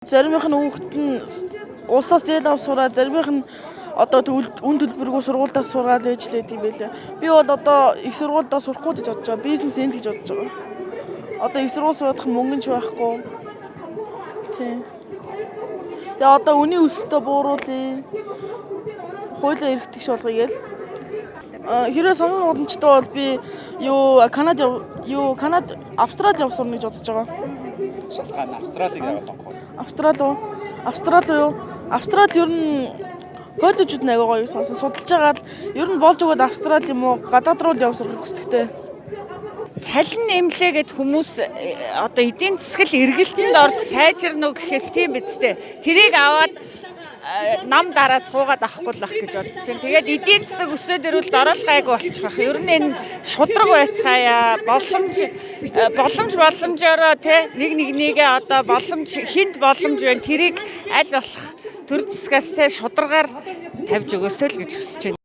Заримынх нь хүүхэд нь улсаас зээл авч сураад, заримынх нь одоо үн төлбөргүй сургуультаас сураад байж лээд юм байлаа. Би бол одоо их сургуульдаа сурахгүй гэж бодож байгаа. Бизнес энд гэж бодож байгаа. Одоо их сургууль сурах мөнгө ч байхгүй. Тийм. Тэгээ одоо үний өсөлтөө бууруулъя. Хуулиа эрхтгч болгоё гээл. Хэрвээ сонгон боломжтой бол би Канада, Австрали явах сурна гэж бодож байгаа. Шалтгаан Австралиг аваа сонгох. Австрали юу? Австрали ер нь коллежууд нэг гоё сонсон судалж байгаа л ер нь болж өгөөд Австрали юм уу гадаад руу явах сурахыг хүсдэгтэй. Цалин нэмлээ гэд хүмүүс одоо эдийн засаг эргэлтэнд орж сайжирна гэхээс тийм биз дээ. Тэрийг аваад нам дараад суугаад авахгүй л ах гэж бодож байна. Тэгээд эдийн засаг өсөөд ирвэл оруулгайгүй болчих واخ. Ер нь энэ шудраг байцгаая. Боломжоор те нэгээ одоо хинт боломж байна. Тэрийг аль болох төр засгаас те шударгаар тавьж өгөөсэй л гэж хүсэж байна.